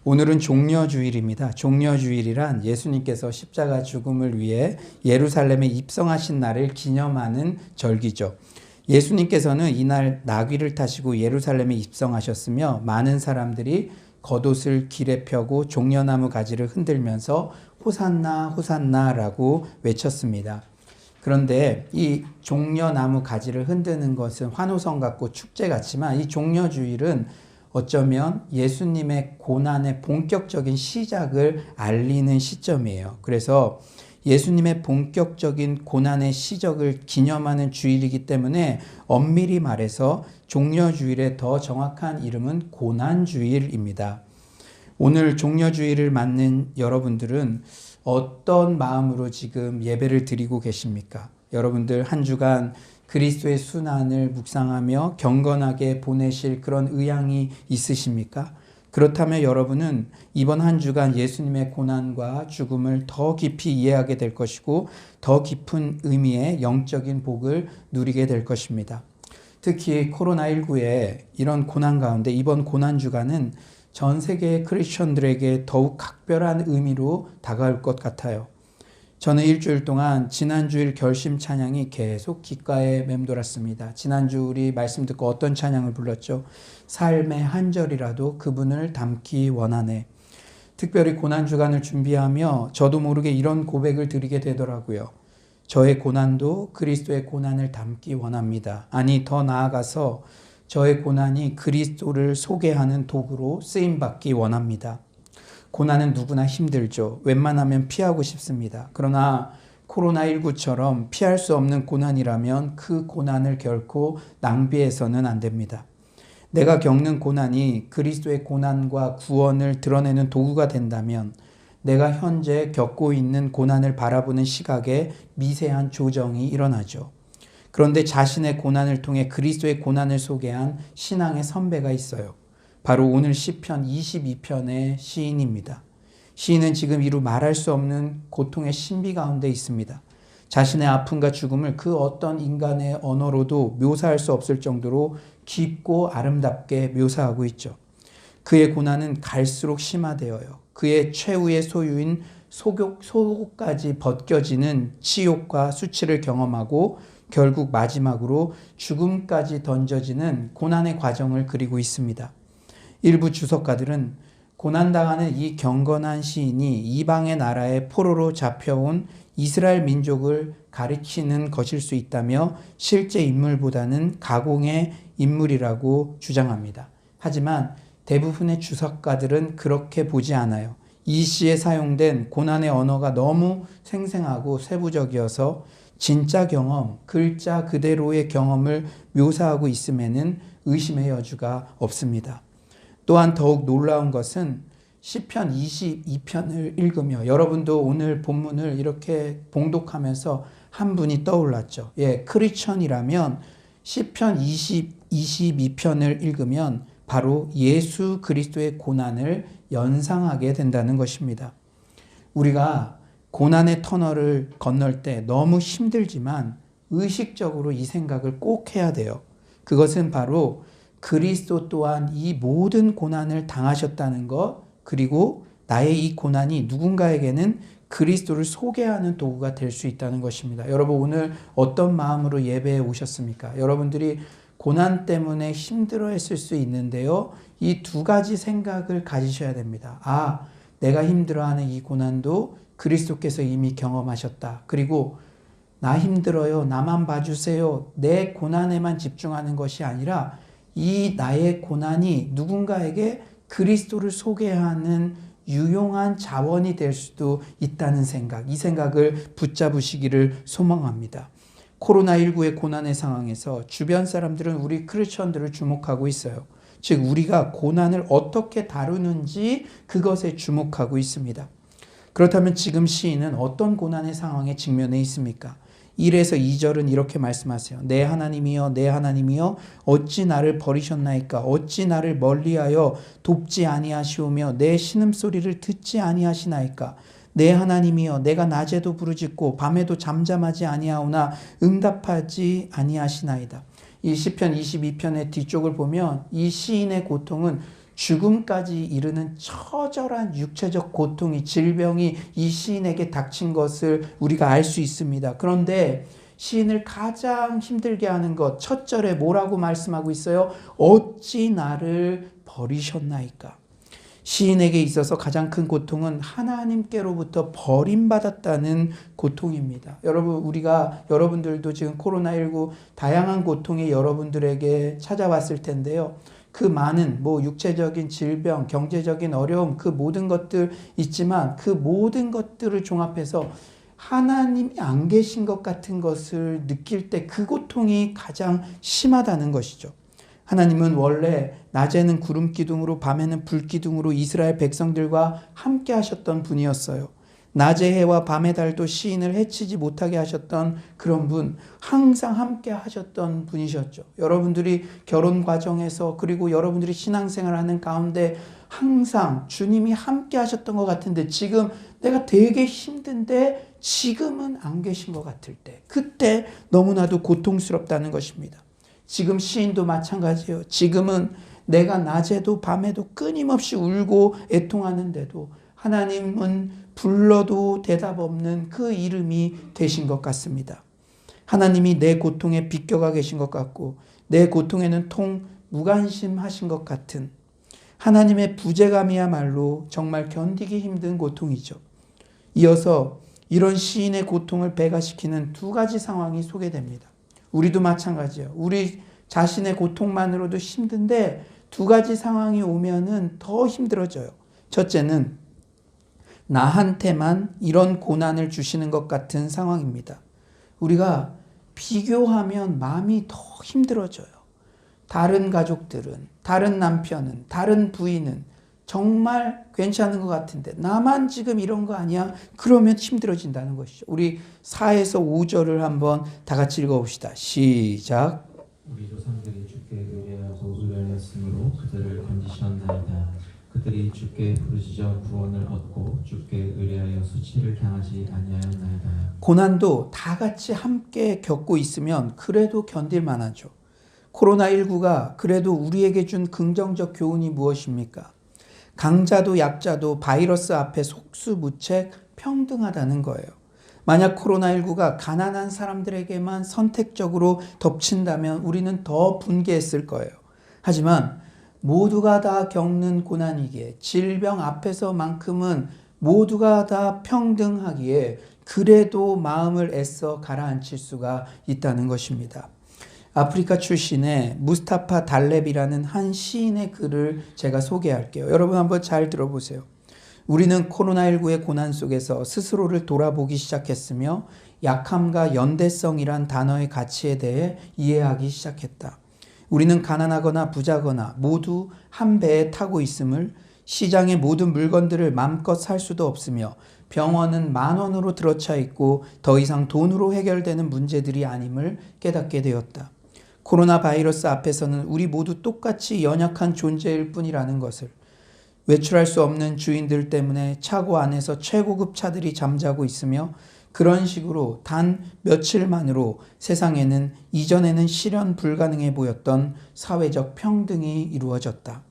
오늘은 종려주일입니다. 종려주일이란 예수님께서 십자가 죽음을 위해 예루살렘에 입성하신 날을 기념하는 절기죠. 예수님께서는 이날 나귀를 타시고 예루살렘에 입성하셨으며 많은 사람들이 겉옷을 길에 펴고 종려나무 가지를 흔들면서 호산나 호산나라고 외쳤습니다. 그런데 이 종려나무 가지를 흔드는 것은 환호성 같고 축제 같지만 이 종려주일은 어쩌면 예수님의 고난의 본격적인 시작을 알리는 시점이에요. 그래서 예수님의 본격적인 고난의 시작을 기념하는 주일이기 때문에 엄밀히 말해서 종려주일의 더 정확한 이름은 고난주일입니다. 오늘 종려주일을 맞는 여러분들은 어떤 마음으로 지금 예배를 드리고 계십니까? 여러분들 한 주간 그리스도의 순환을 묵상하며 경건하게 보내실 그런 의향이 있으십니까? 그렇다면 여러분은 이번 한 주간 예수님의 고난과 죽음을 더 깊이 이해하게 될 것이고 더 깊은 의미의 영적인 복을 누리게 될 것입니다. 특히 코로나19의 이런 고난 가운데 이번 고난 주간은 전 세계 크리스천들에게 더욱 각별한 의미로 다가올 것 같아요. 저는 일주일 동안 지난주일 결심 찬양이 계속 귓가에 맴돌았습니다. 지난주 우리 말씀 듣고 어떤 찬양을 불렀죠? 삶의 한 절이라도 그분을 담기 원하네. 특별히 고난주간을 준비하며 저도 모르게 이런 고백을 드리게 되더라고요. 저의 고난도 그리스도의 고난을 담기 원합니다. 아니 더 나아가서 저의 고난이 그리스도를 소개하는 도구로 쓰임받기 원합니다. 고난은 누구나 힘들죠. 웬만하면 피하고 싶습니다. 그러나 코로나19처럼 피할 수 없는 고난이라면 그 고난을 결코 낭비해서는 안 됩니다. 내가 겪는 고난이 그리스도의 고난과 구원을 드러내는 도구가 된다면 내가 현재 겪고 있는 고난을 바라보는 시각에 미세한 조정이 일어나죠. 그런데 자신의 고난을 통해 그리스도의 고난을 소개한 신앙의 선배가 있어요. 바로 오늘 시편 22편의 시인입니다. 시인은 지금 이루 말할 수 없는 고통의 신비 가운데 있습니다. 자신의 아픔과 죽음을 그 어떤 인간의 언어로도 묘사할 수 없을 정도로 깊고 아름답게 묘사하고 있죠. 그의 고난은 갈수록 심화되어요. 그의 최후의 소유인 속옷까지 벗겨지는 치욕과 수치를 경험하고 결국 마지막으로 죽음까지 던져지는 고난의 과정을 그리고 있습니다. 일부 주석가들은 고난당하는 이 경건한 시인이 이방의 나라에 포로로 잡혀온 이스라엘 민족을 가리키는 것일 수 있다며 실제 인물보다는 가공의 인물이라고 주장합니다. 하지만 대부분의 주석가들은 그렇게 보지 않아요. 이 시에 사용된 고난의 언어가 너무 생생하고 세부적이어서 진짜 경험, 글자 그대로의 경험을 묘사하고 있음에는 의심의 여지가 없습니다. 또한 더욱 놀라운 것은 시편 22편을 읽으며 여러분도 오늘 본문을 이렇게 봉독하면서 한 분이 떠올랐죠. 크리스천이라면 시편 22편을 읽으면 바로 예수 그리스도의 고난을 연상하게 된다는 것입니다. 우리가 고난의 터널을 건널 때 너무 힘들지만 의식적으로 이 생각을 꼭 해야 돼요. 그것은 바로 그리스도 또한 이 모든 고난을 당하셨다는 것, 그리고 나의 이 고난이 누군가에게는 그리스도를 소개하는 도구가 될 수 있다는 것입니다. 여러분 오늘 어떤 마음으로 예배에 오셨습니까? 여러분들이 고난 때문에 힘들어했을 수 있는데요. 이 두 가지 생각을 가지셔야 됩니다. 내가 힘들어하는 이 고난도 그리스도께서 이미 경험하셨다. 그리고 나 힘들어요. 나만 봐주세요. 내 고난에만 집중하는 것이 아니라 이 나의 고난이 누군가에게 그리스도를 소개하는 유용한 자원이 될 수도 있다는 생각, 이 생각을 붙잡으시기를 소망합니다. 코로나19의 고난의 상황에서 주변 사람들은 우리 크리스천들을 주목하고 있어요. 즉 우리가 고난을 어떻게 다루는지 그것에 주목하고 있습니다. 그렇다면 지금 시인은 어떤 고난의 상황에 직면해 있습니까? 1에서 2절은 이렇게 말씀하세요. 내 하나님이여 내 하나님이여 어찌 나를 버리셨나이까? 어찌 나를 멀리하여 돕지 아니하시오며 내 신음소리를 듣지 아니하시나이까? 내 하나님이여 내가 낮에도 부르짖고 밤에도 잠잠하지 아니하오나 응답하지 아니하시나이다. 이 시편 22편의 뒤쪽을 보면 이 시인의 고통은 죽음까지 이르는 처절한 육체적 고통이, 질병이 이 시인에게 닥친 것을 우리가 알 수 있습니다. 그런데 시인을 가장 힘들게 하는 것, 첫 절에 뭐라고 말씀하고 있어요? 어찌 나를 버리셨나이까. 시인에게 있어서 가장 큰 고통은 하나님께로부터 버림받았다는 고통입니다. 여러분들도 지금 코로나19 다양한 고통이 여러분들에게 찾아왔을 텐데요. 그 많은 육체적인 질병, 경제적인 어려움, 그 모든 것들 있지만 그 모든 것들을 종합해서 하나님이 안 계신 것 같은 것을 느낄 때 그 고통이 가장 심하다는 것이죠. 하나님은 원래 낮에는 구름 기둥으로 밤에는 불 기둥으로 이스라엘 백성들과 함께 하셨던 분이었어요. 낮의 해와 밤의 달도 시인을 해치지 못하게 하셨던 그런 분, 항상 함께 하셨던 분이셨죠. 여러분들이 결혼 과정에서 그리고 여러분들이 신앙생활하는 가운데 항상 주님이 함께 하셨던 것 같은데 지금 내가 되게 힘든데 지금은 안 계신 것 같을 때, 그때 너무나도 고통스럽다는 것입니다. 지금 시인도 마찬가지예요. 지금은 내가 낮에도 밤에도 끊임없이 울고 애통하는데도 하나님은 불러도 대답 없는 그 이름이 되신 것 같습니다. 하나님이 내 고통에 비껴가 계신 것 같고 내 고통에는 무관심하신 것 같은 하나님의 부재감이야말로 정말 견디기 힘든 고통이죠. 이어서 이런 시인의 고통을 배가시키는 두 가지 상황이 소개됩니다. 우리도 마찬가지예요. 우리 자신의 고통만으로도 힘든데 두 가지 상황이 오면은 더 힘들어져요. 첫째는 나한테만 이런 고난을 주시는 것 같은 상황입니다. 우리가 비교하면 마음이 더 힘들어져요. 다른 가족들은, 다른 남편은, 다른 부인은 정말 괜찮은 것 같은데 나만 지금 이런 거 아니야? 그러면 힘들어진다는 것이죠. 우리 4에서 5절을 한번 다 같이 읽어봅시다. 시작. 우리 조상들이 주께 의뢰하여 소수를 했으므로 그들을 건지셨나이다. 그들이 주께 부르짖어 구원을 얻고 주께 의뢰하여 수치를 당하지 아니하였나이다. 고난도 다 같이 함께 겪고 있으면 그래도 견딜 만하죠. 코로나19가 그래도 우리에게 준 긍정적 교훈이 무엇입니까? 강자도 약자도 바이러스 앞에 속수무책 평등하다는 거예요. 만약 코로나19가 가난한 사람들에게만 선택적으로 덮친다면 우리는 더 분개했을 거예요. 하지만 모두가 다 겪는 고난이기에 질병 앞에서만큼은 모두가 다 평등하기에 그래도 마음을 애써 가라앉힐 수가 있다는 것입니다. 아프리카 출신의 무스타파 달렙이라는 한 시인의 글을 제가 소개할게요. 여러분 한번 잘 들어보세요. 우리는 코로나19의 고난 속에서 스스로를 돌아보기 시작했으며 약함과 연대성이란 단어의 가치에 대해 이해하기 시작했다. 우리는 가난하거나 부자거나 모두 한 배에 타고 있음을, 시장의 모든 물건들을 맘껏 살 수도 없으며 병원은 10,000원으로 들어차 있고 더 이상 돈으로 해결되는 문제들이 아님을 깨닫게 되었다. 코로나 바이러스 앞에서는 우리 모두 똑같이 연약한 존재일 뿐이라는 것을, 외출할 수 없는 주인들 때문에 차고 안에서 최고급 차들이 잠자고 있으며 그런 식으로 단 며칠만으로 세상에는 이전에는 실현 불가능해 보였던 사회적 평등이 이루어졌다.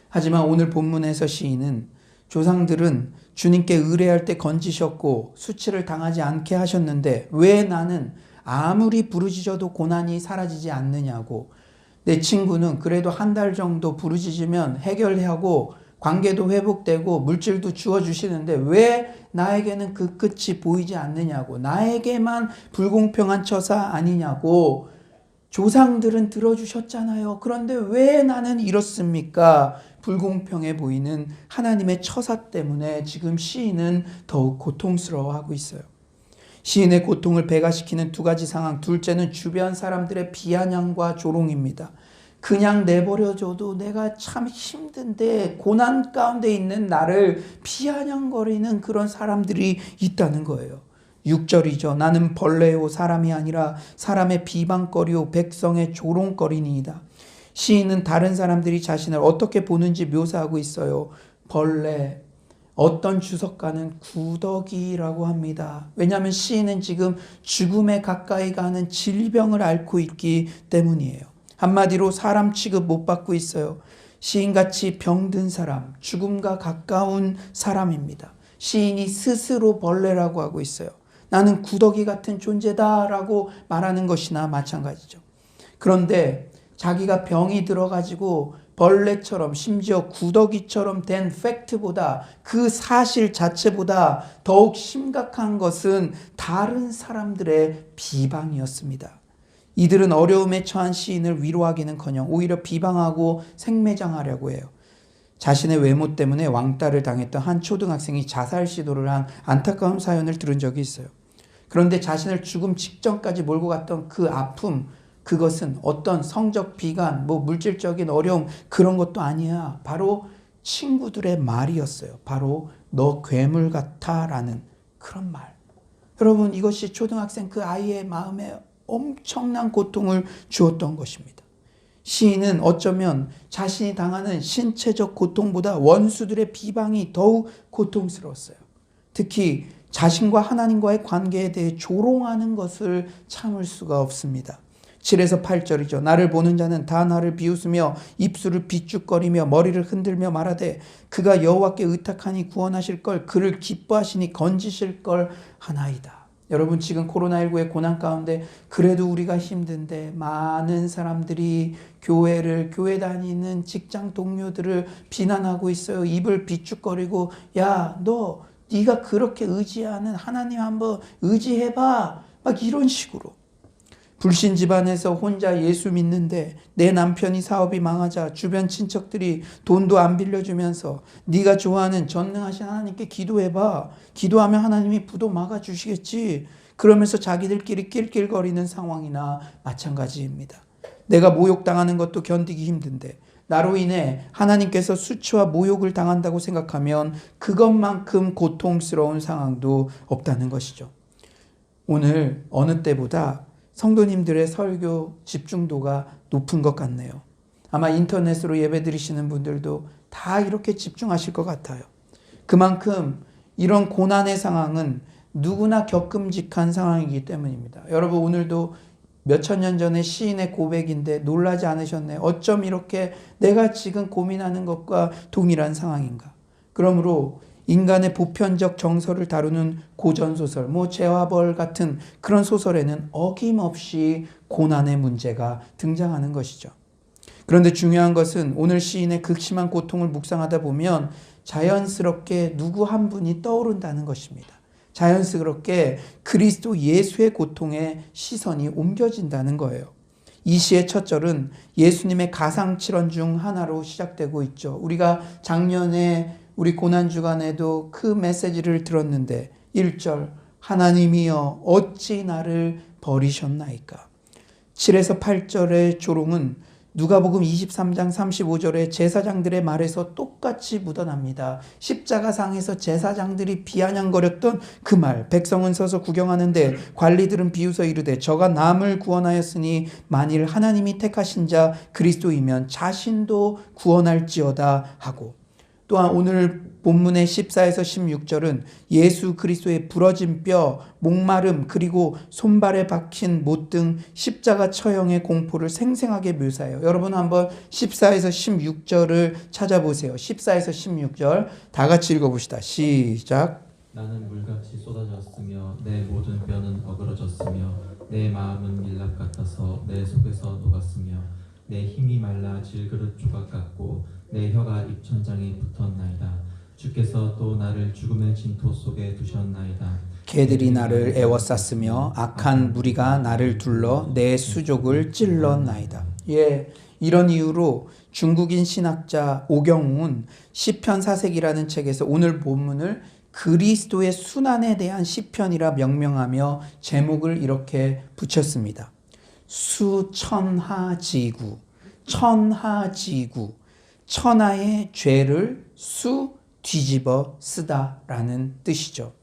하지만 오늘 본문에서 시인은 조상들은 주님께 의뢰할 때 건지셨고 수치를 당하지 않게 하셨는데 왜 나는 아무리 부르짖어도 고난이 사라지지 않느냐고, 내 친구는 그래도 한 달 정도 부르짖으면 해결하고 관계도 회복되고 물질도 주어주시는데 왜 나에게는 그 끝이 보이지 않느냐고, 나에게만 불공평한 처사 아니냐고, 조상들은 들어주셨잖아요. 그런데 왜 나는 이렇습니까? 불공평해 보이는 하나님의 처사 때문에 지금 시인은 더욱 고통스러워하고 있어요. 시인의 고통을 배가시키는 두 가지 상황. 둘째는 주변 사람들의 비아냥과 조롱입니다. 그냥 내버려줘도 내가 참 힘든데 고난 가운데 있는 나를 비아냥거리는 그런 사람들이 있다는 거예요. 6절이죠. 나는 벌레요 사람이 아니라 사람의 비방거리요 백성의 조롱거리니이다. 시인은 다른 사람들이 자신을 어떻게 보는지 묘사하고 있어요. 벌레, 어떤 주석가는 구더기라고 합니다. 왜냐하면 시인은 지금 죽음에 가까이 가는 질병을 앓고 있기 때문이에요. 한마디로 사람 취급 못 받고 있어요. 시인같이 병든 사람, 죽음과 가까운 사람입니다. 시인이 스스로 벌레라고 하고 있어요. 나는 구더기 같은 존재다라고 말하는 것이나 마찬가지죠. 그런데 자기가 병이 들어가지고 벌레처럼 심지어 구더기처럼 된 팩트보다 그 사실 자체보다 더욱 심각한 것은 다른 사람들의 비방이었습니다. 이들은 어려움에 처한 시인을 위로하기는커녕 오히려 비방하고 생매장하려고 해요. 자신의 외모 때문에 왕따를 당했던 한 초등학생이 자살 시도를 한 안타까운 사연을 들은 적이 있어요. 그런데 자신을 죽음 직전까지 몰고 갔던 그 아픔, 그것은 어떤 성적 비관, 물질적인 어려움 그런 것도 아니야. 바로 친구들의 말이었어요. 바로 너 괴물 같아 라는 그런 말. 여러분, 이것이 초등학생 그 아이의 마음에 엄청난 고통을 주었던 것입니다. 시인은 어쩌면 자신이 당하는 신체적 고통보다 원수들의 비방이 더욱 고통스러웠어요. 특히 자신과 하나님과의 관계에 대해 조롱하는 것을 참을 수가 없습니다. 7에서 8절이죠. 나를 보는 자는 다 나를 비웃으며 입술을 비죽거리며 머리를 흔들며 말하되 그가 여호와께 의탁하니 구원하실 걸, 그를 기뻐하시니 건지실 걸 하나이다. 여러분, 지금 코로나19의 고난 가운데 그래도 우리가 힘든데 많은 사람들이 교회 다니는 직장 동료들을 비난하고 있어요. 입을 비죽거리고 네가 그렇게 의지하는 하나님 한번 의지해봐. 막 이런 식으로. 불신 집안에서 혼자 예수 믿는데 내 남편이 사업이 망하자 주변 친척들이 돈도 안 빌려주면서 네가 좋아하는 전능하신 하나님께 기도해봐. 기도하면 하나님이 부도 막아주시겠지. 그러면서 자기들끼리 낄낄거리는 상황이나 마찬가지입니다. 내가 모욕당하는 것도 견디기 힘든데 나로 인해 하나님께서 수치와 모욕을 당한다고 생각하면 그것만큼 고통스러운 상황도 없다는 것이죠. 오늘 어느 때보다 성도님들의 설교 집중도가 높은 것 같네요. 아마 인터넷으로 예배 드리시는 분들도 다 이렇게 집중하실 것 같아요. 그만큼 이런 고난의 상황은 누구나 겪음직한 상황이기 때문입니다. 여러분, 오늘도 몇천 년 전의 시인의 고백인데 놀라지 않으셨나요? 어쩜 이렇게 내가 지금 고민하는 것과 동일한 상황인가? 그러므로 인간의 보편적 정서를 다루는 고전소설, 죄와 벌 같은 그런 소설에는 어김없이 고난의 문제가 등장하는 것이죠. 그런데 중요한 것은 오늘 시인의 극심한 고통을 묵상하다 보면 자연스럽게 누구 한 분이 떠오른다는 것입니다. 자연스럽게 그리스도 예수의 고통에 시선이 옮겨진다는 거예요. 이 시의 첫 절은 예수님의 가상칠언 중 하나로 시작되고 있죠. 우리가 작년에 우리 고난주간에도 그 메시지를 들었는데 1절 하나님이여 어찌 나를 버리셨나이까. 7에서 8절의 조롱은 누가복음 23장 35절의 제사장들의 말에서 똑같이 묻어납니다. 십자가상에서 제사장들이 비아냥거렸던 그 말, 백성은 서서 구경하는데 관리들은 비웃어 이르되 저가 남을 구원하였으니 만일 하나님이 택하신 자 그리스도이면 자신도 구원할지어다 하고, 또한 오늘 본문의 14에서 16절은 예수 그리스도의 부러진 뼈, 목마름, 그리고 손발에 박힌 못 등 십자가 처형의 공포를 생생하게 묘사해요. 여러분 한번 14에서 16절을 찾아보세요. 14에서 16절 다 같이 읽어봅시다. 시작. 나는 물같이 쏟아졌으며 내 모든 뼈는 어그러졌으며 내 마음은 밀랍 같아서 내 속에서 녹았으며 내 힘이 말라 질그릇 조각 같고 내 혀가 입천장에 붙었나이다. 주께서 또 나를 죽음의 진토 속에 두셨나이다. 개들이 나를 애워쌌으며 악한 무리가 나를 둘러 내 수족을 찔렀나이다. 이런 이유로 중국인 신학자 오경웅은 시편 사색이라는 책에서 오늘 본문을 그리스도의 순환에 대한 시편이라 명명하며 제목을 이렇게 붙였습니다. 수천하지구, 천하지구, 천하의 죄를 뒤집어 쓰다라는 뜻이죠.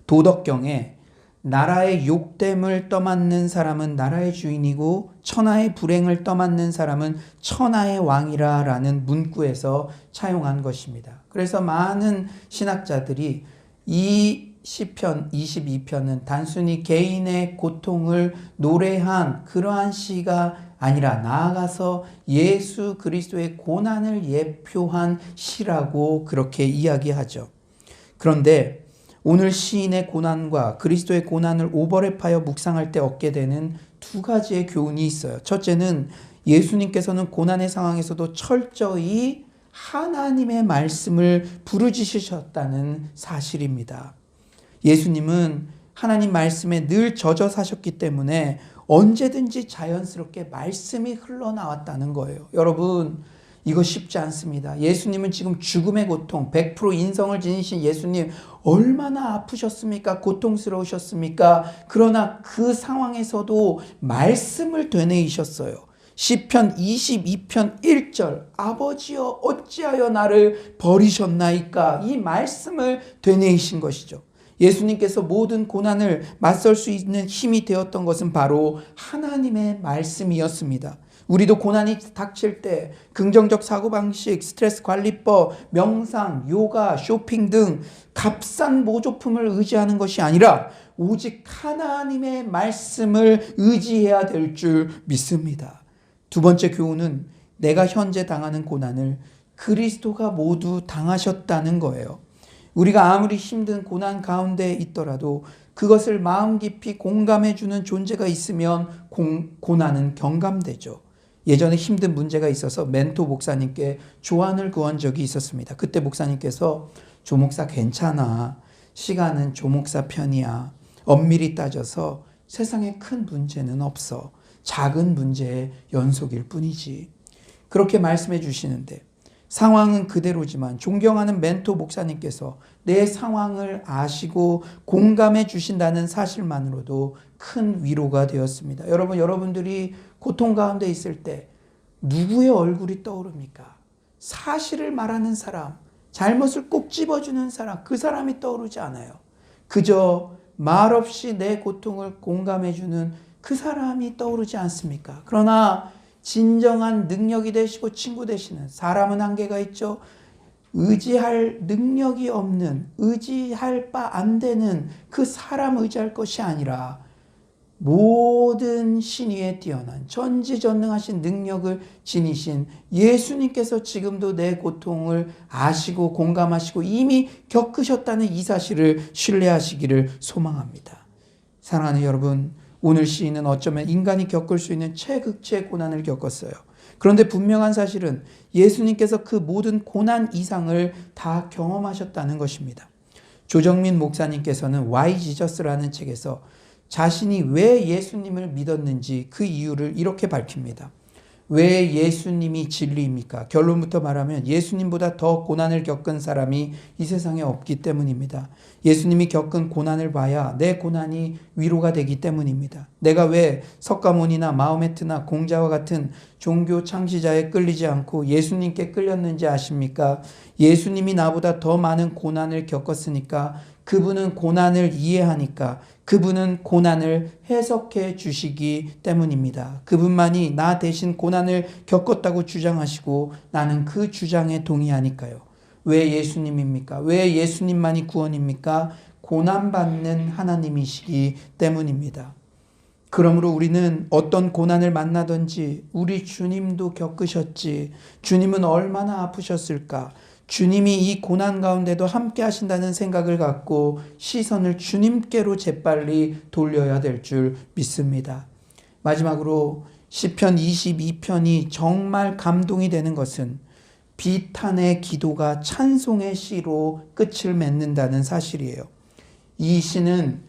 도덕경에 나라의 욕됨을 떠맡는 사람은 나라의 주인이고 천하의 불행을 떠맡는 사람은 천하의 왕이라 라는 문구에서 차용한 것입니다. 그래서 많은 신학자들이 이 시편 22편은 단순히 개인의 고통을 노래한 그러한 시가 아니라 나아가서 예수 그리스도의 고난을 예표한 시라고 그렇게 이야기하죠. 그런데 오늘 시인의 고난과 그리스도의 고난을 오버랩하여 묵상할 때 얻게 되는 두 가지의 교훈이 있어요. 첫째는 예수님께서는 고난의 상황에서도 철저히 하나님의 말씀을 부르짖으셨다는 사실입니다. 예수님은 하나님 말씀에 늘 젖어 사셨기 때문에 언제든지 자연스럽게 말씀이 흘러나왔다는 거예요. 여러분, 이거 쉽지 않습니다. 예수님은 지금 죽음의 고통, 100% 인성을 지니신 예수님 얼마나 아프셨습니까? 고통스러우셨습니까? 그러나 그 상황에서도 말씀을 되뇌이셨어요. 시편 22편 1절 아버지여 어찌하여 나를 버리셨나이까? 이 말씀을 되뇌이신 것이죠. 예수님께서 모든 고난을 맞설 수 있는 힘이 되었던 것은 바로 하나님의 말씀이었습니다. 우리도 고난이 닥칠 때 긍정적 사고방식, 스트레스 관리법, 명상, 요가, 쇼핑 등 값싼 모조품을 의지하는 것이 아니라 오직 하나님의 말씀을 의지해야 될 줄 믿습니다. 두 번째 교훈은 내가 현재 당하는 고난을 그리스도가 모두 당하셨다는 거예요. 우리가 아무리 힘든 고난 가운데 있더라도 그것을 마음 깊이 공감해주는 존재가 있으면 고난은 경감되죠. 예전에 힘든 문제가 있어서 멘토 목사님께 조언을 구한 적이 있었습니다. 그때 목사님께서 조 목사 괜찮아. 시간은 조 목사 편이야. 엄밀히 따져서 세상에 큰 문제는 없어. 작은 문제의 연속일 뿐이지. 그렇게 말씀해 주시는데 상황은 그대로지만 존경하는 멘토 목사님께서 내 상황을 아시고 공감해 주신다는 사실만으로도 큰 위로가 되었습니다. 여러분들이 고통 가운데 있을 때 누구의 얼굴이 떠오릅니까? 사실을 말하는 사람, 잘못을 꼭 집어주는 사람, 그 사람이 떠오르지 않아요. 그저 말없이 내 고통을 공감해 주는 그 사람이 떠오르지 않습니까? 그러나 진정한 능력이 되시고 친구 되시는 사람은 한계가 있죠. 의지할 능력이 없는, 의지할 바 안 되는 그 사람 의지할 것이 아니라 모든 신위에 뛰어난 전지전능하신 능력을 지니신 예수님께서 지금도 내 고통을 아시고 공감하시고 이미 겪으셨다는 이 사실을 신뢰하시기를 소망합니다. 사랑하는 여러분, 오늘 시인은 어쩌면 인간이 겪을 수 있는 최극치의 고난을 겪었어요. 그런데 분명한 사실은 예수님께서 그 모든 고난 이상을 다 경험하셨다는 것입니다. 조정민 목사님께서는 Why Jesus라는 책에서 자신이 왜 예수님을 믿었는지 그 이유를 이렇게 밝힙니다. 왜 예수님이 진리입니까? 결론부터 말하면 예수님보다 더 고난을 겪은 사람이 이 세상에 없기 때문입니다. 예수님이 겪은 고난을 봐야 내 고난이 위로가 되기 때문입니다. 내가 왜 석가모니나 마호메트나 공자와 같은 종교 창시자에 끌리지 않고 예수님께 끌렸는지 아십니까? 예수님이 나보다 더 많은 고난을 겪었으니까 그분은 고난을 이해하니까 그분은 고난을 해석해 주시기 때문입니다. 그분만이 나 대신 고난을 겪었다고 주장하시고 나는 그 주장에 동의하니까요. 왜 예수님입니까? 왜 예수님만이 구원입니까? 고난받는 하나님이시기 때문입니다. 그러므로 우리는 어떤 고난을 만나든지 우리 주님도 겪으셨지. 주님은 얼마나 아프셨을까? 주님이 이 고난 가운데도 함께 하신다는 생각을 갖고 시선을 주님께로 재빨리 돌려야 될 줄 믿습니다. 마지막으로 시편 22편이 정말 감동이 되는 것은 비탄의 기도가 찬송의 시로 끝을 맺는다는 사실이에요. 이 시는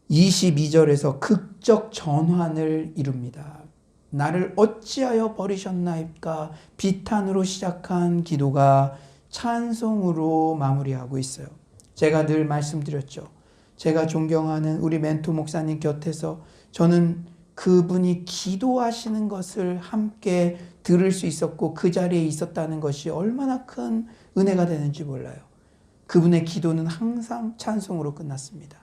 22절에서 극적 전환을 이룹니다. 나를 어찌하여 버리셨나이까? 비탄으로 시작한 기도가 찬송으로 마무리하고 있어요. 제가 늘 말씀드렸죠. 제가 존경하는 우리 멘토 목사님 곁에서 저는 그분이 기도하시는 것을 함께 들을 수 있었고 그 자리에 있었다는 것이 얼마나 큰 은혜가 되는지 몰라요. 그분의 기도는 항상 찬송으로 끝났습니다.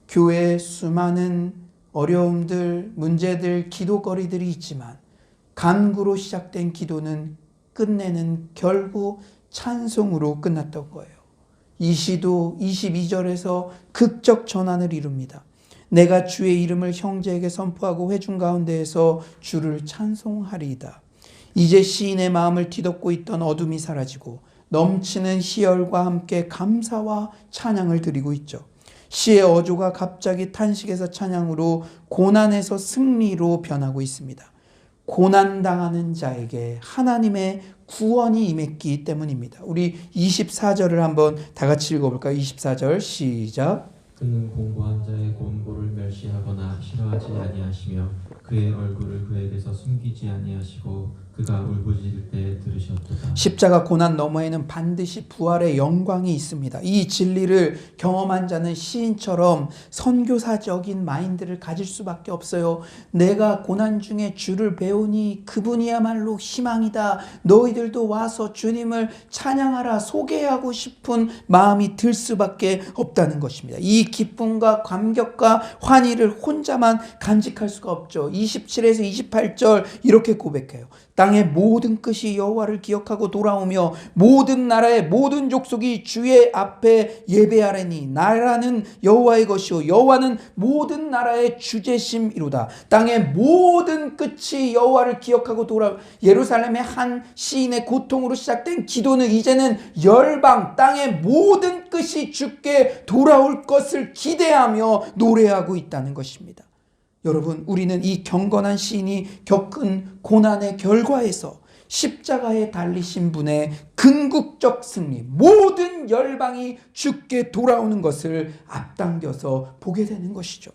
교회에 수많은 어려움들, 문제들, 기도거리들이 있지만 간구로 시작된 기도는 끝내는 결국 찬송으로 끝났던 거예요. 이 시도 22절에서 극적 전환을 이룹니다. 내가 주의 이름을 형제에게 선포하고 회중 가운데에서 주를 찬송하리이다. 이제 시인의 마음을 뒤덮고 있던 어둠이 사라지고 넘치는 희열과 함께 감사와 찬양을 드리고 있죠. 시의 어조가 갑자기 탄식에서 찬양으로, 고난에서 승리로 변하고 있습니다. 고난당하는 자에게 하나님의 구원이 임했기 때문입니다. 우리 24절을 한번 다 같이 읽어볼까요? 24절 시작. 그는 공고한 자의 권고를 멸시하거나 싫어하지 아니하시며 그의 얼굴을 그에게서 숨기지 아니하시고 그가 울부짖을 때 들으셨도다. 십자가 고난 너머에는 반드시 부활의 영광이 있습니다. 이 진리를 경험한 자는 시인처럼 선교사적인 마인드를 가질 수밖에 없어요. 내가 고난 중에 주를 배우니 그분이야말로 희망이다. 너희들도 와서 주님을 찬양하라, 소개하고 싶은 마음이 들 수밖에 없다는 것입니다. 이 기쁨과 감격과 환희를 혼자만 간직할 수가 없죠. 27에서 28절 이렇게 고백해요. 땅의 모든 끝이 여호와를 기억하고 돌아오며 모든 나라의 모든 족속이 주의 앞에 예배하리니 나라는 여호와의 것이요 여호와는 모든 나라의 주제심이로다. 땅의 모든 끝이 여호와를 기억하고 예루살렘의 한 시인의 고통으로 시작된 기도는 이제는 열방 땅의 모든 끝이 주께 돌아올 것을 기대하며 노래하고 있다는 것입니다. 여러분, 우리는 이 경건한 시인이 겪은 고난의 결과에서 십자가에 달리신 분의 궁극적 승리, 모든 열방이 주께 돌아오는 것을 앞당겨서 보게 되는 것이죠.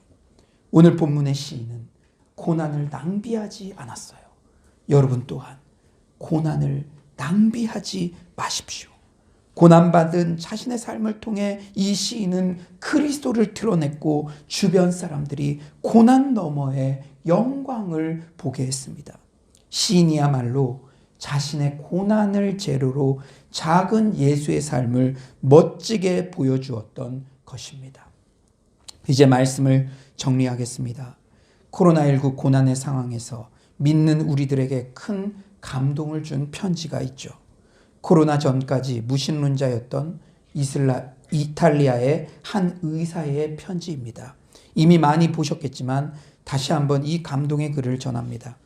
오늘 본문의 시인은 고난을 낭비하지 않았어요. 여러분 또한 고난을 낭비하지 마십시오. 고난받은 자신의 삶을 통해 이 시인은 그리스도를 드러냈고 주변 사람들이 고난 너머의 영광을 보게 했습니다. 시인이야말로 자신의 고난을 재료로 작은 예수의 삶을 멋지게 보여주었던 것입니다. 이제 말씀을 정리하겠습니다. 코로나19 고난의 상황에서 믿는 우리들에게 큰 감동을 준 편지가 있죠. 코로나 전까지 무신론자였던 이탈리아의 한 의사의 편지입니다. 이미 많이 보셨겠지만 다시 한번 이 감동의 글을 전합니다.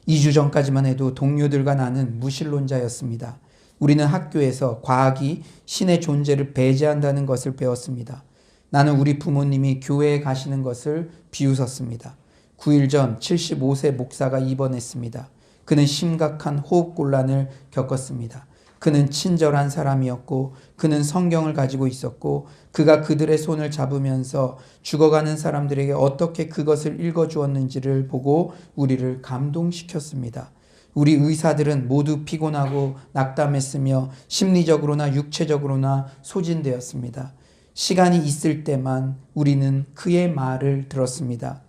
2주 전까지만 해도 동료들과 나는 무신론자였습니다. 우리는 학교에서 과학이 신의 존재를 배제한다는 것을 배웠습니다. 나는 우리 부모님이 교회에 가시는 것을 비웃었습니다. 9일 전 75세 목사가 입원했습니다. 그는 심각한 호흡곤란을 겪었습니다. 그는 친절한 사람이었고 그는 성경을 가지고 있었고 그가 그들의 손을 잡으면서 죽어가는 사람들에게 어떻게 그것을 읽어주었는지를 보고 우리를 감동시켰습니다. 우리 의사들은 모두 피곤하고 낙담했으며 심리적으로나 육체적으로나 소진되었습니다. 시간이 있을 때만 우리는 그의 말을 들었습니다.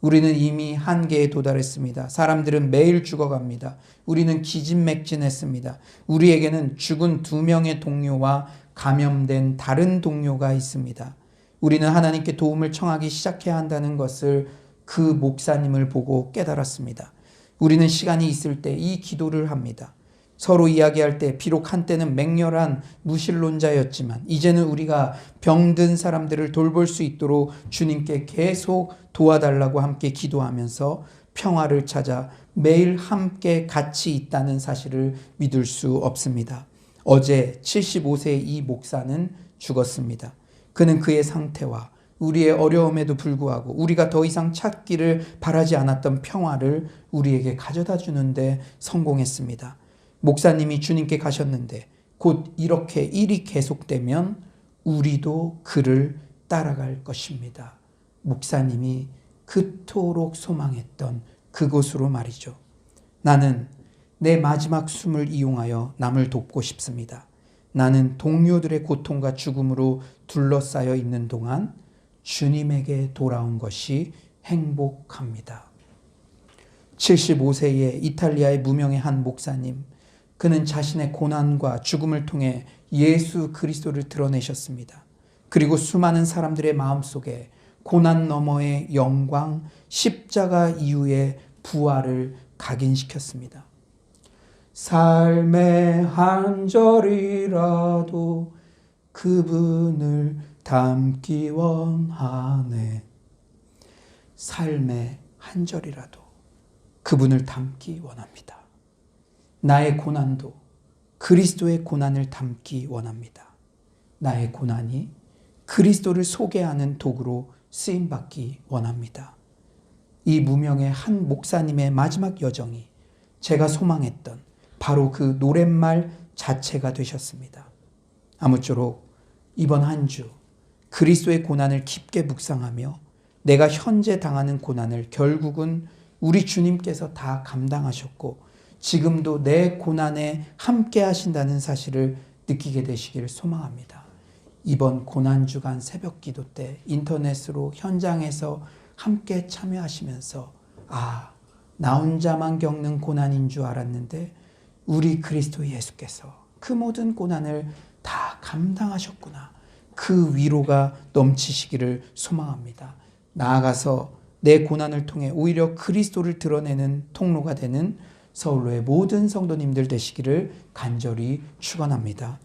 우리는 이미 한계에 도달했습니다. 사람들은 매일 죽어갑니다. 우리는 기진맥진했습니다. 우리에게는 죽은 2명의 동료와 감염된 다른 동료가 있습니다. 우리는 하나님께 도움을 청하기 시작해야 한다는 것을 그 목사님을 보고 깨달았습니다. 우리는 시간이 있을 때 이 기도를 합니다. 서로 이야기할 때 비록 한때는 맹렬한 무신론자였지만 이제는 우리가 병든 사람들을 돌볼 수 있도록 주님께 계속 도와달라고 함께 기도하면서 평화를 찾아 매일 함께 같이 있다는 사실을 믿을 수 없습니다. 어제 75세의 이 목사는 죽었습니다. 그는 그의 상태와 우리의 어려움에도 불구하고 우리가 더 이상 찾기를 바라지 않았던 평화를 우리에게 가져다 주는데 성공했습니다. 목사님이 주님께 가셨는데 곧 이렇게 일이 계속되면 우리도 그를 따라갈 것입니다. 목사님이 그토록 소망했던 그곳으로 말이죠. 나는 내 마지막 숨을 이용하여 남을 돕고 싶습니다. 나는 동료들의 고통과 죽음으로 둘러싸여 있는 동안 주님에게 돌아온 것이 행복합니다. 75세의 이탈리아의 무명의 한 목사님, 그는 자신의 고난과 죽음을 통해 예수 그리스도를 드러내셨습니다. 그리고 수많은 사람들의 마음속에 고난 너머의 영광, 십자가 이후의 부활을 각인시켰습니다. 삶의 한 절이라도 그분을 닮기 원하네. 삶의 한 절이라도 그분을 닮기 원합니다. 나의 고난도 그리스도의 고난을 닮기 원합니다. 나의 고난이 그리스도를 소개하는 도구로 쓰임받기 원합니다. 이 무명의 한 목사님의 마지막 여정이 제가 소망했던 바로 그 노랫말 자체가 되셨습니다. 아무쪼록 이번 한 주 그리스도의 고난을 깊게 묵상하며 내가 현재 당하는 고난을 결국은 우리 주님께서 다 감당하셨고 지금도 내 고난에 함께 하신다는 사실을 느끼게 되시기를 소망합니다. 이번 고난주간 새벽기도 때 인터넷으로 현장에서 함께 참여하시면서 나 혼자만 겪는 고난인 줄 알았는데 우리 그리스도 예수께서 그 모든 고난을 다 감당하셨구나. 그 위로가 넘치시기를 소망합니다. 나아가서 내 고난을 통해 오히려 그리스도를 드러내는 통로가 되는 서울로의 모든 성도님들 되시기를 간절히 축원합니다.